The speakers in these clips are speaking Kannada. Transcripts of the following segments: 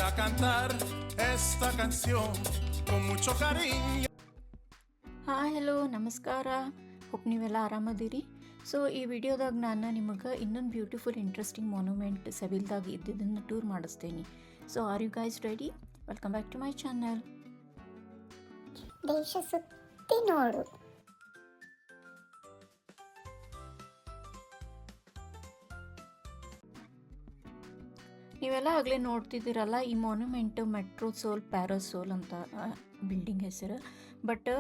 a cantar esta canción con mucho cariño. Hi hello ನಮಸ್ಕಾರ. ಹೋಪ್ ನೀವೆಲ್ಲ ಆರಾಮದಿರಿ. ಸೊ ಈ ವಿಡಿಯೋದಾಗ ನಾನು ನಿಮಗೆ ಇನ್ನೊಂದು ಬ್ಯೂಟಿಫುಲ್ ಇಂಟ್ರೆಸ್ಟಿಂಗ್ ಮಾನ್ಯುಮೆಂಟ್ ಸೆವಿಲ್ದಾಗ ಇದ್ದಿದ್ದನ್ನು ಟೂರ್ ಮಾಡಿಸ್ತೇನೆ. So are you guys ready? Welcome back to my channel. ದೇಶ ಸುತ್ತಿ ನೋಡು. ನೀವೆಲ್ಲ ಆಗಲೇ ನೋಡ್ತಿದ್ದೀರಲ್ಲ, ಈ ಮಾನ್ಯುಮೆಂಟ್ ಮೆಟ್ರೋಸೋಲ್ ಪ್ಯಾರಾಸೋಲ್ ಅಂತ ಬಿಲ್ಡಿಂಗ್ ಹೆಸರು. ಬಟ್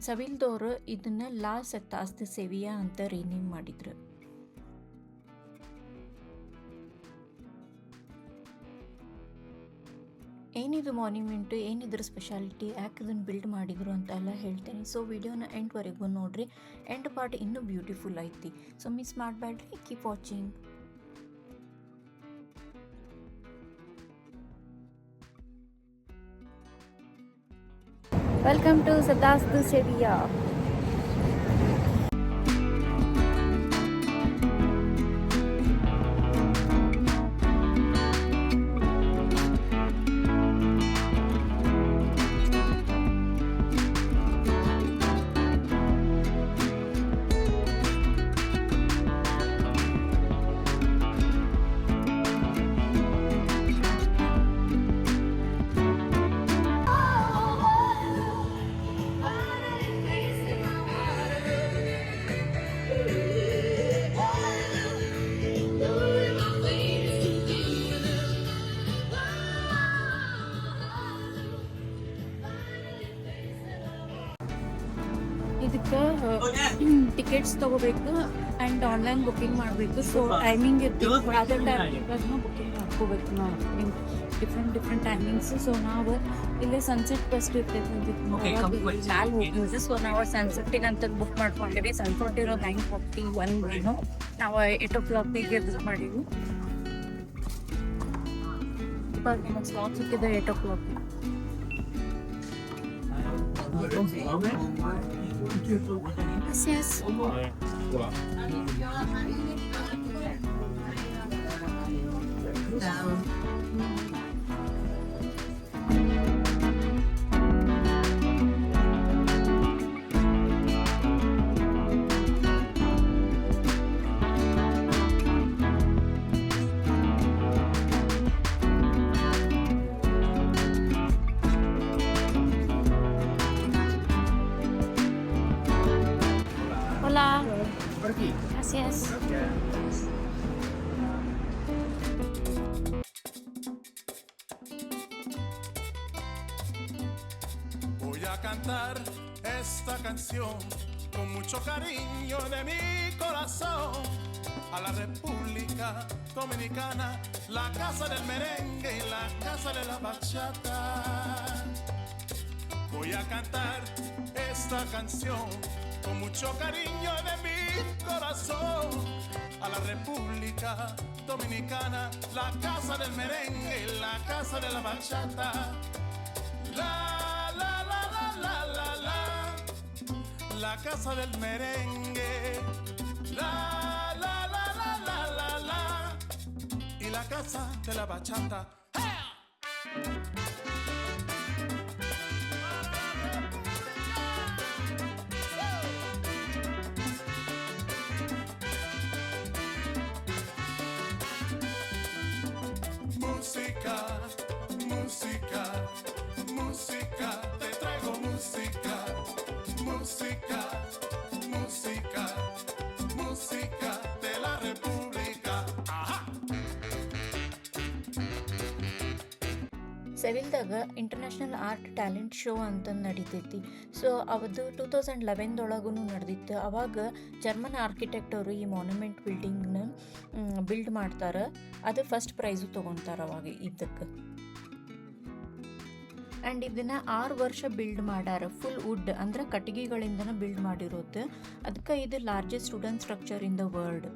ಸವಿಲ್ದವರು ಇದನ್ನು ಲಾ ಸೆತಾಸ್ ದ ಸೆವಿಯಾ ಅಂತ ರೀನೇಮ್ ಮಾಡಿದ್ರು. ಏನಿದು ಮಾನ್ಯುಮೆಂಟು, ಏನಿದ್ರ ಸ್ಪೆಷಾಲಿಟಿ, ಯಾಕೆ ಇದನ್ನು ಬಿಲ್ಡ್ ಮಾಡಿದ್ರು ಅಂತ ಎಲ್ಲ ಹೇಳ್ತೇನೆ. ಸೊ ವಿಡಿಯೋನ ಎಂಡ್ವರೆಗೂ ನೋಡ್ರಿ. ಎಂಡ್ ಪಾರ್ಟ್ ಇನ್ನೂ ಬ್ಯೂಟಿಫುಲ್ ಐತಿ. ಸೊ ಮಿಸ್ ಮಾಡಬೇಡ್ರಿ, keep watching. Welcome to Satas de Sevilla. ಇದಕ್ಕೆ ಟಿಕೆಟ್ಸ್ ತೊಗೋಬೇಕು ಆ್ಯಂಡ್ ಆನ್ಲೈನ್ ಬುಕ್ಕಿಂಗ್ ಮಾಡಬೇಕು. ಸೊ ಟೈಮಿಂಗ್ ಇರ್ತೀವಿ, ಅದೇ ಟೈಮಿಂಗ್ ಬುಕ್ಕಿಂಗ್ ಮಾಡ್ಕೋಬೇಕು ನಾವು. Different timings. ಸೊ ನಾವು ಇಲ್ಲೇ ಸನ್ಸೆಟ್ ಫಸ್ಟ್ ಇರ್ತೈತೆ. ಸೊ ನಾವು ಸನ್ಸೆಟ್ಟಿಗೆ ಅಂತ ಬುಕ್ ಮಾಡ್ಕೊಂಡಿವಿ. ಸನ್ಸೆಟ್ ಇರೋ 9:41 ನಾವು 8 o'clock ಬುಕ್ ಮಾಡೀವಿ. ಇವಾಗ ನಿಮಗೆ ಸ್ಲಾಟ್ ಸಿಕ್ಕಿದೆ 8 o'clock. Yes. Hola. Gracias. Voy a cantar esta canción con mucho cariño de mi corazón a la República Dominicana, la casa del merengue y la casa de la bachata. Voy a cantar esta canción con mucho cariño de mi corazón a la República Dominicana, la casa del merengue y la casa de la bachata. La la la la la la la, la casa del merengue. La la la la la la la, y la casa de la bachata. Música, música, música, te traigo música, música, música, música de la República. Ajá. ಸೆವಿಲ್ದಾಗ ಇಂಟರ್ನ್ಯಾಷನಲ್ ಆರ್ಟ್ ಟ್ಯಾಲೆಂಟ್ ಶೋ ಅಂತ ನಡೀತೈತಿ. ಸೊ ಅವತ್ತು 2011 ನಡೆದಿತ್ತು. ಅವಾಗ ಜರ್ಮನ್ ಆರ್ಕಿಟೆಕ್ಟ್ ಅವರು ಈ ಮಾನ್ಯುಮೆಂಟ್ ಬಿಲ್ಡಿಂಗ್ನ ಬಿಲ್ಡ್ ಮಾಡ್ತಾರೆ. ಅದು ಫಸ್ಟ್ ಪ್ರೈಸು ತೊಗೊತಾರೆ ಅವಾಗ ಇದಕ್ಕೆ. ಆ್ಯಂಡ್ ಇದನ್ನು 6 ವರ್ಷ ಬಿಲ್ಡ್ ಮಾಡ್ಯಾರ. ಫುಲ್ ವುಡ್ ಅಂದ್ರೆ ಕಟ್ಟಿಗೆಗಳಿಂದನೇ ಬಿಲ್ಡ್ ಮಾಡಿರೋದು. ಅದಕ್ಕೆ ಇದು largest wooden structure in the world.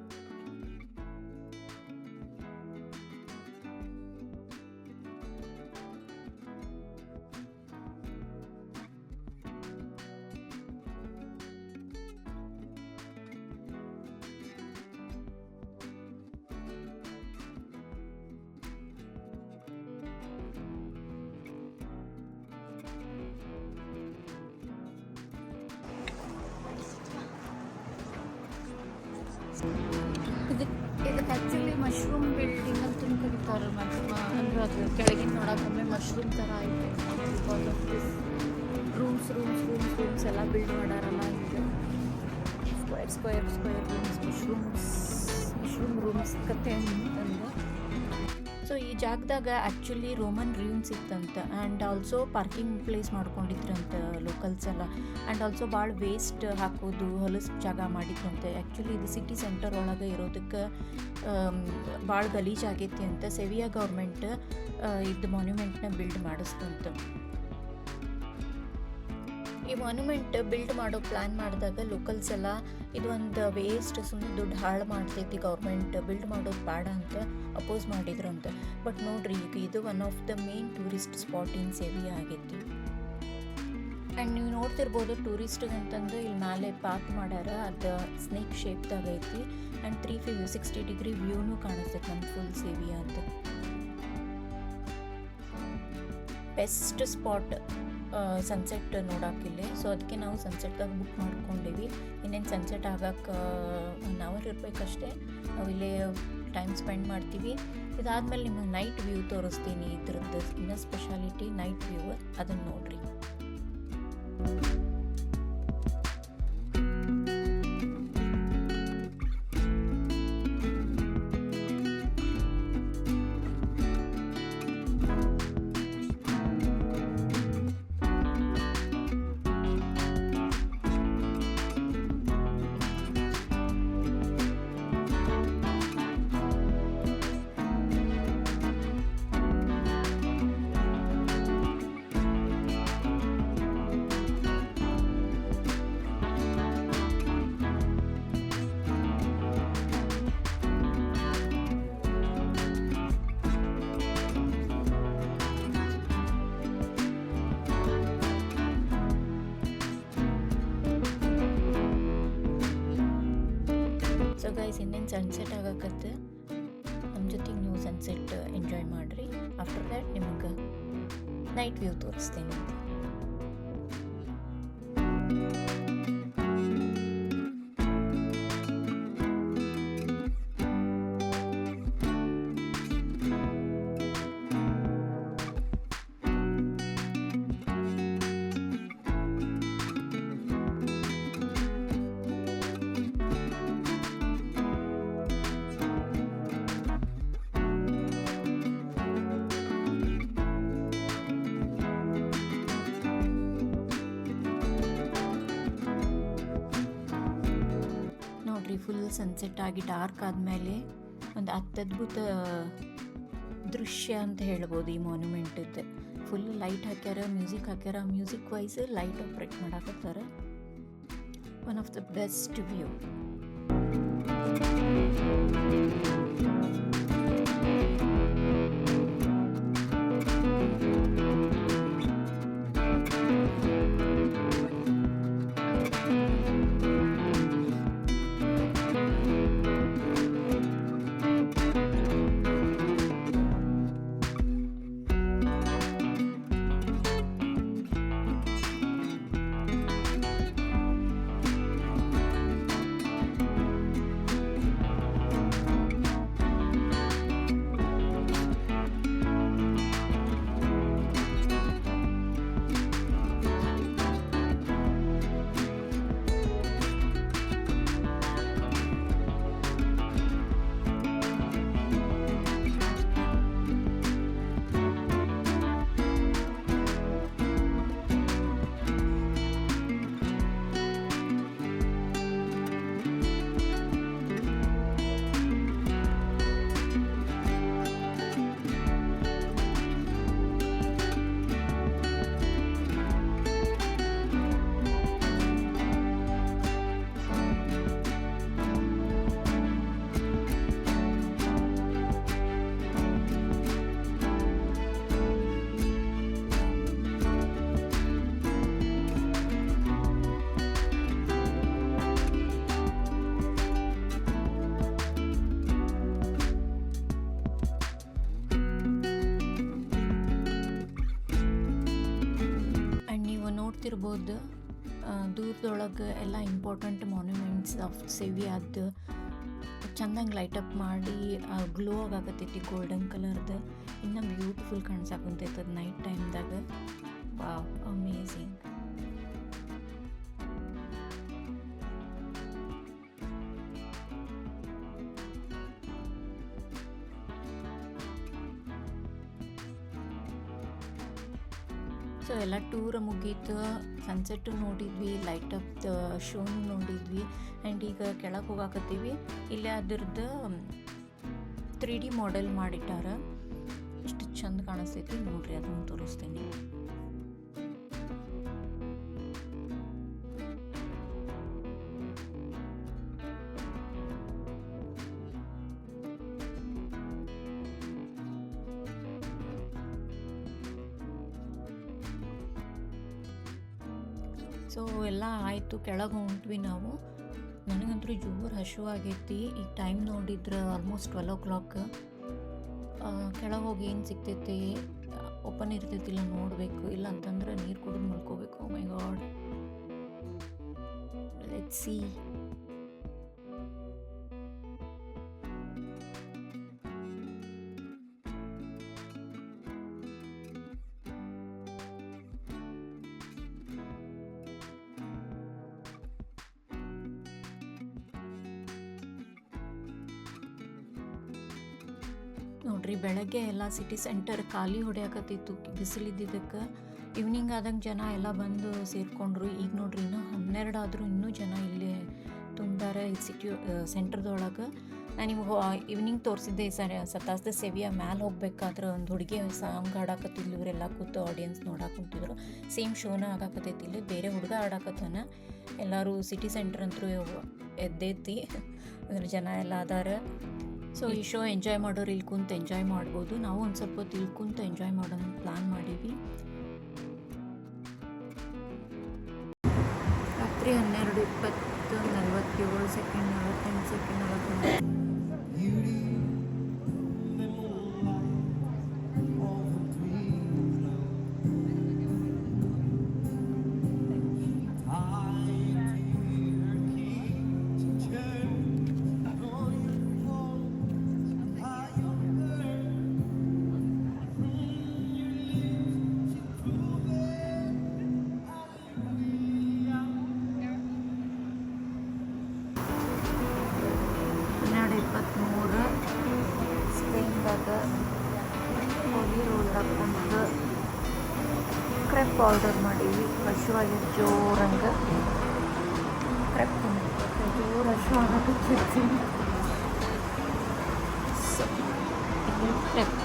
ಇದಕ್ಕೆ ಆ್ಯಕ್ಚುಲಿ ಮಶ್ರೂಮ್ ಬಿಲ್ಡಿಂಗ್ ಅಂತ ಕರೀತಾರೆ. ಅಂದ್ರೆ ಅದು ಕೆಳಗಿನ ನೋಡೋಕ್ಕೊಮ್ಮೆ ಮಶ್ರೂಮ್ ಥರ ಐತೆ. ಬಿಕಾಸ್ ಆಫ್ ದಿಸ್ ರೂಮ್ಸ್ ಎಲ್ಲ ಬಿಲ್ಡ್ ಮಾಡಾರಲ್ಲ, ಈಗ ಸ್ಕ್ವೇರ್ ರೂಮ್ಸ್ ಮಶ್ರೂಮ್ ರೂಮ್ಸ್ ಕತೆ ಅಂತಂದು. ಸೊ ಈ ಜಾಗದಾಗ ಆ್ಯಕ್ಚುಲಿ ರೋಮನ್ ರೂಮ್ಸ್ ಇತ್ತಂತ. ಆ್ಯಂಡ್ ಆಲ್ಸೋ ಪಾರ್ಕಿಂಗ್ ಪ್ಲೇಸ್ ಮಾಡ್ಕೊಂಡಿದ್ರಂತ ಲೋಕಲ್ಸ್ ಎಲ್ಲ. ಆ್ಯಂಡ್ ಆಲ್ಸೋ ಭಾಳ ವೇಸ್ಟ್ ಹಾಕೋದು ಹೊಲಸು ಜಾಗ ಮಾಡಿದ್ರಂತೆ. ಆ್ಯಕ್ಚುಲಿ ಇದು ಸಿಟಿ ಸೆಂಟರ್ ಒಳಗೆ ಇರೋದಕ್ಕೆ ಭಾಳ ಗಲೀಜಾಗೈತಿ ಅಂತ ಸೆವಿಯಾ ಗೌರ್ಮೆಂಟ್ ಇದು ಮಾನ್ಯುಮೆಂಟ್ನ ಬಿಲ್ಡ್ ಮಾಡಿಸ್ತಂತ. ಈ ಮಾನ್ಯುಮೆಂಟ್ ಬಿಲ್ಡ್ ಮಾಡೋ ಪ್ಲ್ಯಾನ್ ಮಾಡಿದಾಗ ಲೋಕಲ್ಸ್ ಎಲ್ಲ ಇದು ಒಂದು ವೇಸ್ಟ್, ಸುಮ್ಮನೆ ದುಡ್ಡು ಹಾಳು ಮಾಡ್ತೈತಿ, ಗೌರ್ಮೆಂಟ್ ಬಿಲ್ಡ್ ಮಾಡೋದು ಬೇಡ ಅಂತ ಅಪೋಸ್ ಮಾಡಿದ್ರಂತೆ. ಬಟ್ ನೋಡ್ರಿ, ಈಗ ಇದು one of the main tourist spot in Sevilla ಆಗೈತಿ. ಆ್ಯಂಡ್ ನೀವು ನೋಡ್ತಿರ್ಬೋದು ಟೂರಿಸ್ಟಿಗೆ ಅಂತಂದು ಇಲ್ಲಿ ಮೇಲೆ ಪಾರ್ಕ್ ಮಾಡ್ಯಾರ. ಅದು ಸ್ನೇಕ್ ಶೇಪ್ದಾಗ ಐತಿ. ಆ್ಯಂಡ್ 360 ಡಿಗ್ರಿ ವ್ಯೂನೂ ಕಾಣಿಸ್ತೈತೆ ನಮ್ಮ ಫುಲ್ ಸೆವಿಯಾ ಅಂತ. ಬೆಸ್ಟ್ ಸ್ಪಾಟ್ ಸನ್ಸೆಟ್ ನೋಡೋಕ್ಕಿಲ್ಲ. ಸೊ ಅದಕ್ಕೆ ನಾವು ಸನ್ಸೆಟ್ದಾಗ ಬುಕ್ ಮಾಡ್ಕೊಂಡೀವಿ. ಇನ್ನೇನು ಸನ್ಸೆಟ್ ಆಗಕ್ಕೆ 1 ಅವರ್ ಇರಬೇಕಷ್ಟೇ. ನಾವು ಇಲ್ಲೇ ಟೈಮ್ ಸ್ಪೆಂಡ್ ಮಾಡ್ತೀವಿ. ಇದಾದಮೇಲೆ ನಿಮಗೆ ನೈಟ್ ವ್ಯೂ ತೋರಿಸ್ತೀನಿ. ಇದ್ರದ್ದು ಇನ್ನೂ ಸ್ಪೆಷಾಲಿಟಿ ನೈಟ್ ವ್ಯೂ, ಅದನ್ನು ನೋಡಿರಿ. ಸೊ ಗೈಸ್, ಇನ್ನೇನು ಸನ್ಸೆಟ್ ಆಗಕತ್ತೆ. ನಮ್ಮ ಜೊತೆಗೆ ನೀವು ಸನ್ಸೆಟ್ ಎಂಜಾಯ್ ಮಾಡಿರಿ. ಆಫ್ಟರ್ ದ್ಯಾಟ್ ನಿಮಗೆ ನೈಟ್ ವ್ಯೂ ತೋರಿಸ್ತೀನಿ. ಫುಲ್ ಸನ್ಸೆಟ್ ಆಗಿ ಡಾರ್ಕ್ ಆದಮೇಲೆ ಒಂದು ಅತ್ಯದ್ಭುತ ದೃಶ್ಯ ಅಂತ ಹೇಳ್ಬೋದು ಈ ಮಾನ್ಯುಮೆಂಟದ್ದು. ಫುಲ್ ಲೈಟ್ ಹಾಕ್ಯಾರ, ಮ್ಯೂಸಿಕ್ ಹಾಕ್ಯಾರ. ಮ್ಯೂಸಿಕ್ ವೈಸ್ ಲೈಟ್ ಆಪ್ರೇಟ್ ಮಾಡಾಕತ್ತಾರ. One of the best view. ನೋಡ್ತಿರ್ಬೋದು ದೂರದೊಳಗೆ ಎಲ್ಲ ಇಂಪಾರ್ಟೆಂಟ್ ಮಾನ್ಯುಮೆಂಟ್ಸ್ ಆಫ್ ಸೆವಿಯಾದ ಚಂದಂಗೆ ಲೈಟ್ ಅಪ್ ಮಾಡಿ ಗ್ಲೋ ಆಗಾಕತ್ತೈತಿ ಗೋಲ್ಡನ್ ಕಲರ್ದು. ಇನ್ನು ಬ್ಯೂಟಿಫುಲ್ ಕಾಣಿಸಾಕುಂತೈತೆ ಅದು ನೈಟ್ ಟೈಮ್ದಾಗ. Wow, amazing. ಸೊ ಎಲ್ಲ ಟೂರ್ ಮುಗೀತು, ಸನ್ಸೆಟ್ಟು ನೋಡಿದ್ವಿ, ಲೈಟ್ ಅಪ್ ಶೋನು ನೋಡಿದ್ವಿ. ಆ್ಯಂಡ್ ಈಗ ಕೆಳಗೆ ಹೋಗಾಕತ್ತೀವಿ. ಇಲ್ಲೇ ಅದ್ರದ್ದು 3D ಮಾಡೆಲ್ ಮಾಡಿಟ್ಟಾರ. ಎಷ್ಟು ಚಂದ ಕಾಣಿಸ್ತೈತಿ ನೋಡ್ರಿ, ಅದನ್ನು ತೋರಿಸ್ತೀನಿ. ಸೊ ಎಲ್ಲ ಆಯಿತು, ಕೆಳಗೆ ಹೊಂಟ್ವಿ ನಾವು. ನನಗಂತೂ ಜೋರು ಹಸಿವಾಗೈತಿ. ಈಗ ಟೈಮ್ ನೋಡಿದ್ರೆ ಆಲ್ಮೋಸ್ಟ್ 12 o'clock. ಕೆಳಗೆ ಹೋಗಿ ಏನು ಸಿಗ್ತೈತಿ, ಓಪನ್ ಇರ್ತೈತಿಲ್ಲ ನೋಡಬೇಕು, ಇಲ್ಲ ಅಂತಂದ್ರೆ ನೀರು ಕುಡಿದು ಮಲ್ಕೋಬೇಕು. ಮೈ ಗಾಡ್, ಲೆಟ್ಸ್ ಸಿ. ನೋಡ್ರಿ, ಬೆಳಗ್ಗೆ ಎಲ್ಲ ಸಿಟಿ ಸೆಂಟರ್ ಖಾಲಿ ಹೊಡೆಯಾಕತ್ತಿತ್ತು ಬಿಸಿಲಿದ್ದಕ್ಕೆ. ಈವ್ನಿಂಗ್ ಆದಂಗೆ ಜನ ಎಲ್ಲ ಬಂದು ಸೇರಿಕೊಂಡ್ರು. ಈಗ ನೋಡ್ರಿ ಇನ್ನೂ 12 ಆದರೂ ಇನ್ನೂ ಜನ ಇಲ್ಲೇ ತುಂಬ್ತಾರೆ ಈ ಸಿಟಿ ಸೆಂಟ್ರದೊಳಗೆ. ನಾನು ನಿಮ್ಗೆ ಈವ್ನಿಂಗ್ ತೋರಿಸಿದ್ದೆ ಸತಾಸ್ದ ಸೇವಿಯ ಮ್ಯಾಲೆ ಹೋಗ್ಬೇಕಾದ್ರೆ ಒಂದು ಹುಡುಗಿ ಸಾಂಗ್ ಆಡಾಕತ್ತಿದ್ಲು. ಇವರೆಲ್ಲ ಕೂತು ಆಡಿಯನ್ಸ್ ನೋಡಾಕುಂತಿದ್ರು. ಸೇಮ್ ಶೋನ ಆಗಾಕತ್ತೈತಿ. ಇಲ್ಲಿ ಬೇರೆ ಹುಡುಗ ಆಡಾಕತ್ತಾನ. ಎಲ್ಲರೂ ಸಿಟಿ ಸೆಂಟರ್ ಅಂತೂ ಎದ್ದೈತಿ, ಅದ್ರ ಜನ ಎಲ್ಲ ಅದಾರ. ಸೊ ಈ ಶೋ ಎಂಜಾಯ್ ಮಾಡೋರು ಇಲ್ಲಿ ಕುಂತು ಎಂಜಾಯ್ ಮಾಡ್ಬೋದು. ನಾವು ಒಂದು ಸ್ವಲ್ಪ ಹೊತ್ತು ಇಲ್ಲಿ ಕುಂತು ಎಂಜಾಯ್ ಮಾಡೋಣ ಪ್ಲ್ಯಾನ್ ಮಾಡೀವಿ. ರಾತ್ರಿ 12:20, 47 ಸೆಕೆಂಡ್, 48 ಸೆಕೆಂಡ್, 49. ಸ್ಪೇನ್ದಾಗ ಹೋಗಿ ರೋಲ್ ಹಾಕ್ಕೊಂಡು ಕ್ರೆಪ್ ಆರ್ಡರ್ ಮಾಡೀವಿ. ಹಸುವಾಗಿ ಜೋರಂಗೆ ಕ್ರೆಪ್ ಜೋರು ಹಸು ಆಗತ್ತಿರ್ತೀನಿ. ಸೊ ಕ್ರೆಪ್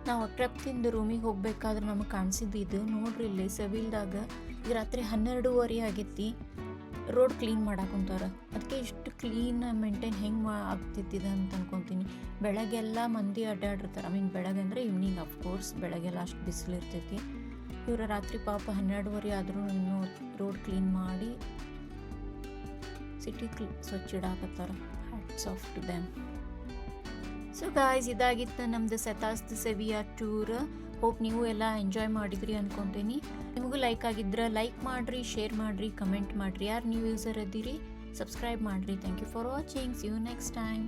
ನಾವು ಟ್ರಕ್ಕಿಂದ ರೂಮಿಗೆ ಹೋಗ್ಬೇಕಾದ್ರೆ ನಮಗೆ ಕಾಣಿಸಿದ್ದು ಇದು ನೋಡ್ರಿ. ಇಲ್ಲಿ ಸೆವಿಲ್ದಾಗ ಈಗ ರಾತ್ರಿ 12:30 ಆಗೈತಿ. ರೋಡ್ ಕ್ಲೀನ್ ಮಾಡಾಕುಂತಾರ. ಅದಕ್ಕೆ ಇಷ್ಟು ಕ್ಲೀನ್ ಮೇಂಟೈನ್ ಹೆಂಗೆ ಆಗ್ತಿದ್ದಿದೆ ಅಂತ ಅನ್ಕೊತೀನಿ. ಬೆಳಗ್ಗೆಲ್ಲ ಮಂದಿ ಅಡ್ಡಾಡಿರ್ತಾರೆ. ಬೆಳಗ್ಗೆ ಅಂದರೆ ಈವ್ನಿಂಗ್ ಅಫ್ಕೋರ್ಸ್, ಬೆಳಗ್ಗೆಲ್ಲ ಅಷ್ಟು ಬಿಸಿಲು ಇರ್ತೈತಿ. ಇವರು ರಾತ್ರಿ ಪಾಪ 12:30 ಆದರೂ ಇನ್ನೂ ರೋಡ್ ಕ್ಲೀನ್ ಮಾಡಿ ಸಿಟಿ ಸ್ವಚ್ಛ ಇಡಾಕತ್ತಾರ. Hats off to them. So guys, ಇದಾಗಿತ್ತು ನಮ್ಮದು ಸತಾಸ್ದ ಸೆವಿಯಾ ಟೂರ್. ಹೋಪ್ ನೀವು ಎಲ್ಲ ಎಂಜಾಯ್ ಮಾಡಿದ್ರಿ ಅನ್ಕೊತೀನಿ. ನಿಮಗೂ ಲೈಕ್ ಆಗಿದ್ರೆ ಲೈಕ್ ಮಾಡಿರಿ, ಶೇರ್ ಮಾಡಿರಿ, ಕಮೆಂಟ್ ಮಾಡಿರಿ. ಯಾರು ನ್ಯೂ ಯೂಸರ್ ಇದ್ದೀರಿ ಸಬ್ಸ್ಕ್ರೈಬ್ ಮಾಡಿರಿ. Thank you for watching. See you next time.